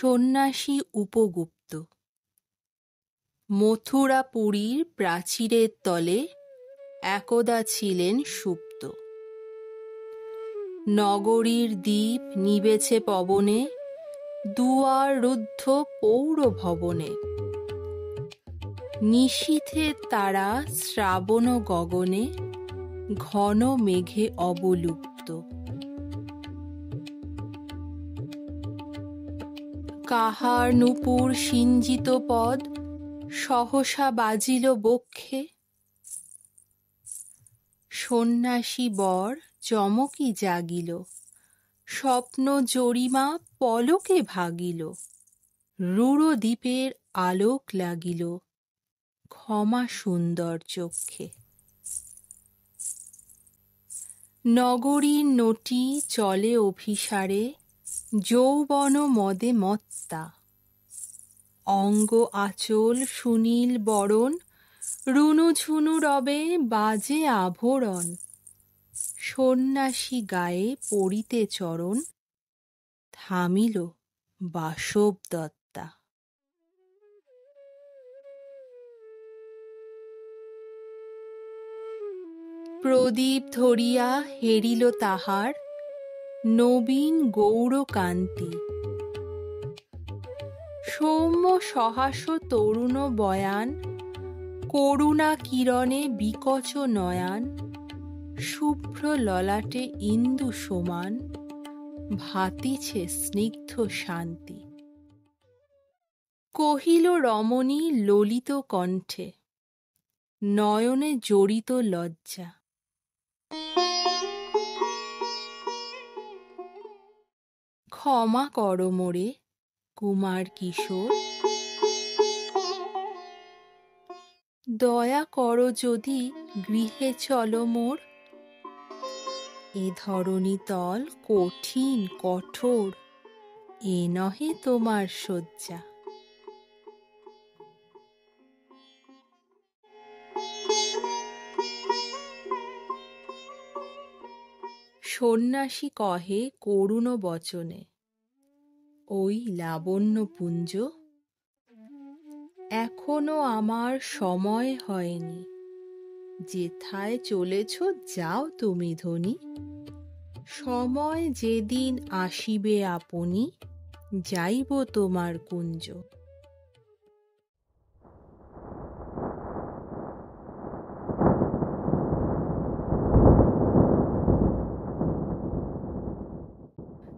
সন্ন্যাসী উপগুপ্ত। মথুরাপুরীর প্রাচীরের তলে একদা ছিলেন সুপ্ত। নগরীর দীপ নিবেছে পবনে, দুয়ার রুদ্ধ পৌর ভবনে। নিশীথে তারা শ্রাবণ গগনে, ঘন মেঘে অবলুপ্ত। কাহার নূপুর সিঞ্জিত পদ সহসা বাজিল বক্ষে। সন্ন্যাসী বর চমকি জাগিল, স্বপ্ন জরিমা পলকে ভাগিল। রূঢ় দ্বীপের আলোক লাগিল, ক্ষমা সুন্দর চক্ষে। নগরীর নটি চলে অভিসারে, যৌবন মদে মত্তা। অঙ্গ আঁচল সুনীল বরণ, রুনুঝুনু রবে বাজে আভরণ। সন্ন্যাসী গায়ে পড়িতে চরণ, থামিল বাসবদত্তা। প্রদীপ ধরিয়া হেরিল তাহার, নবীন গৌরকান্তি। সৌম্য সহাস তরুণ বয়ান, করুণা কিরণে বিকচ নয়ান। শুভ্র ললাটে ইন্দু সমান, ভাতিছে স্নিগ্ধ শান্তি। কহিল রমণী ললিত কণ্ঠে, নয়নে জড়িত লজ্জা। ক্ষমা কর মোরে কুমার কিশোর, দয়া কর যদি গৃহে চল মোর। এ ধরণী তল কঠিন কঠোর, এ নহে তোমার শয্যা। সন্ন্যাসী কহে করুণ বচনে, ওই লাবণ্যপুঞ্জ, এখনো আমার সময় হয়নি। যেথায় চলেছ যাও তুমি ধনী। সময় যেদিন আসিবে আপনি, যাইব তোমার কুঞ্জ।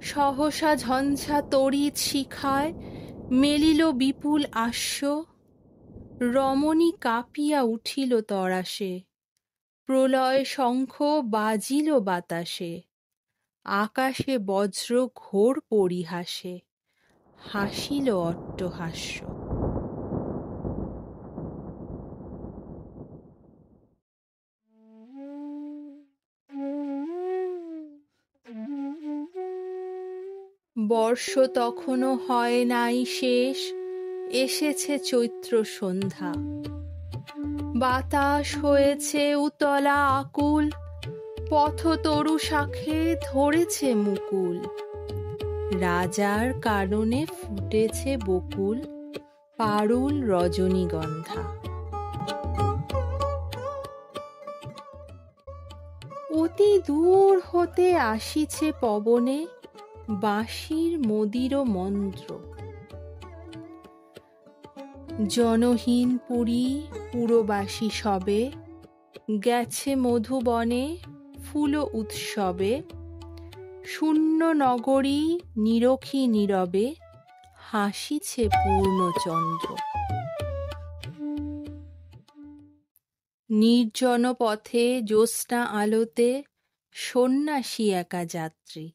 সহসা ঝঞ্ঝা তড়িৎ শিখায়, মেলিল বিপুল আস্য। রমণী কাঁপিয়া উঠিল তরাসে, প্রলয় শঙ্খ বাজিল বাতাসে। আকাশে বজ্র ঘোর পরিহাসে, হাসিল অট্টহাস্য। বর্ষ তখনো হয় নাই শেষ, এসেছে চৈত্র সন্ধ্যা। বাতাস হয়েছে উতলা আকুল, পথতরু শাখে ধরেছে মুকুল। রাজার কাননে ফুটেছে বকুল, পারুল রজনীগন্ধা। অতি দূর হতে আসিছে পবনে, বাঁশির মদির মন্ত্র। জনহীন পুরী পুরবাসী সবে, গেছে মধুবনে ফুল উৎসবে। শূন্য নগরী নিরখী নীরবে, হাসিছে পূর্ণচন্দ্র। নির্জন পথে জ্যোৎস্না আলোতে, সন্ন্যাসী একা যাত্রী।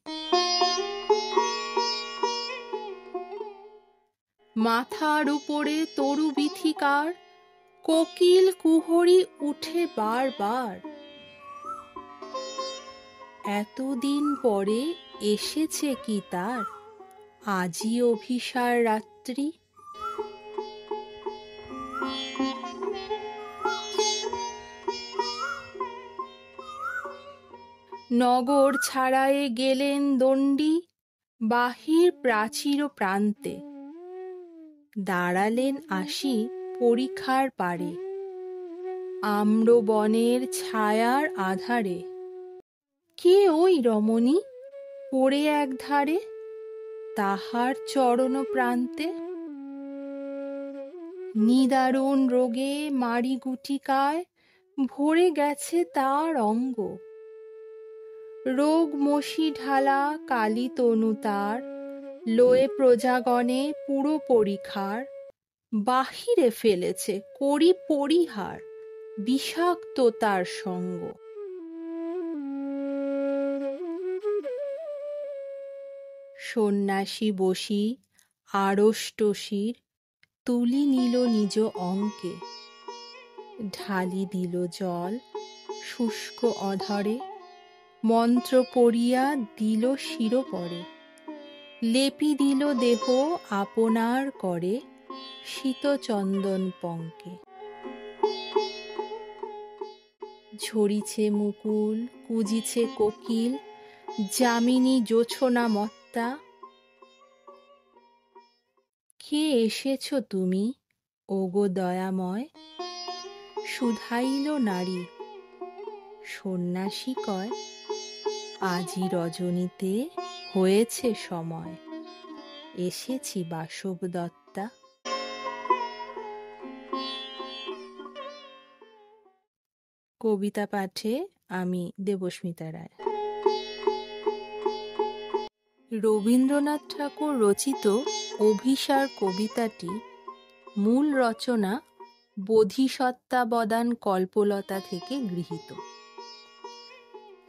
মাথার উপরে তরু বিথিকার, কোকিল কুহরি উঠে বার বার। এতদিন পরে এসেছে কি তার, আজি অভিসার রাত্রি। নগর ছাড়ায়ে গেলেন দণ্ডী, বাহির প্রাচীর প্রান্তে। দাঁড়ালেন আসি পরিখার পারে, আম্র বনের ছায়ার আধারে। কে ওই রমণী পড়ে এক ধারে তাহার চরণ প্রান্তে? নিদারুণ রোগে মারি গুটিকায় ভরে গেছে তার অঙ্গ। রোগ মশি ঢালা কালী তনু তার, লয়ে প্রজাগণে পুরো পরিখার। বাহিরে ফেলেছে করি পরিহার, বিষাক্ত তার সঙ্গ। সন্ন্যাসী বসি আড়ষ্ট শির, তুলি নিল নিজ অঙ্কে। ঢালি দিল জল শুষ্ক অধরে, মন্ত্র পড়িয়া দিল শিরোপরে। লেপি দিল দেহ আপনার করে, শীত চন্দন পঙ্কে। ঝরিছে মুকুল কুজিছে কোকিল, যামিনী জোছনা মত্তা। কে এসেছ তুমি ওগো দয়াময়, শুধাইল নারী। সন্ন্যাসী কয়, আজি রজনীতে হয়েছে সময়, এসেছি বাসব দত্তা। কবিতা পাঠে আমি দেবস্মিতা রায়। রবীন্দ্রনাথ ঠাকুর রচিত অভিসার কবিতাটি মূল রচনা বোধিসত্ত্বাবদান কল্পলতা থেকে গৃহীত।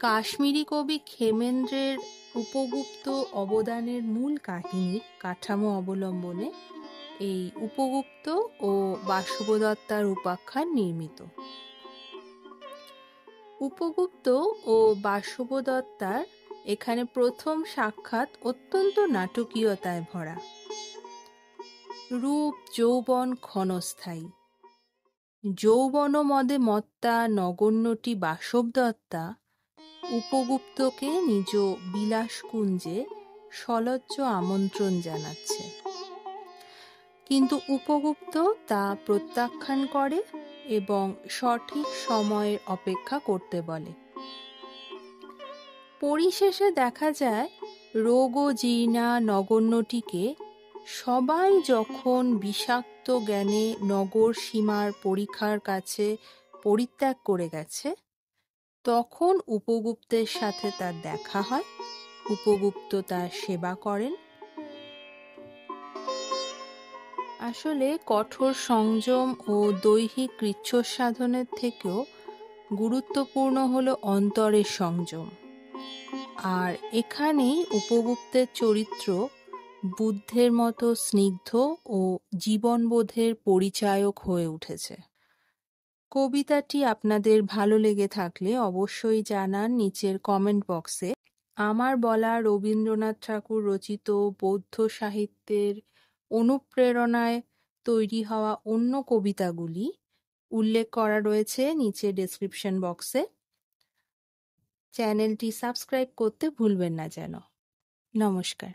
কাশ্মীরি কবি ক্ষেমেন্দ্রের উপগুপ্ত অবদানের মূল কাহিনীর কাঠামো অবলম্বনে এই উপগুপ্ত ও বাসবদত্তার উপাখ্যান নির্মিত। উপগুপ্ত ও বাসবদত্তার এখানে প্রথম সাক্ষাৎ অত্যন্ত নাটকীয়তায় ভরা। রূপ যৌবন ক্ষণস্থায়ী। যৌবন মদে মত্তা নগণ্যটি বাসবদত্তা উপগুপ্তকে নিজ বিলাসকুঞ্জে সলজ্জ আমন্ত্রণ জানাচ্ছে, কিন্তু উপগুপ্ত তা প্রত্যাখ্যান করে এবং সঠিক সময়ের অপেক্ষা করতে বলে। পরিশেষে দেখা যায় রোগজীর্ণা নগণ্যটিকে সবাই যখন বিষাক্ত জ্ঞানে নগর সীমার পরিখার কাছে পরিত্যাগ করে গেছে, তখন উপগুপ্তের সাথে তার দেখা হয়। উপগুপ্ত তার সেবা করেন। আসলে কঠোর সংযম ও দৈহিক কৃচ্ছসাধনের থেকেও গুরুত্বপূর্ণ হলো অন্তরের সংযম। আর এখানেই উপগুপ্তের চরিত্র বুদ্ধের মতো স্নিগ্ধ ও জীবনবোধের পরিচায়ক হয়ে উঠেছে। কবিতাটি আপনাদের ভালো লেগে থাকলে অবশ্যই জানান নিচের কমেন্ট বক্সে। আমার বলা রবীন্দ্রনাথ ঠাকুর রচিত বৌদ্ধ সাহিত্যের অনুপ্রেরণায় তৈরি হওয়া অন্য কবিতাগুলি উল্লেখ করা রয়েছে নিচে ডেসক্রিপশন বক্সে। চ্যানেলটি সাবস্ক্রাইব করতে ভুলবেন না যেন। নমস্কার।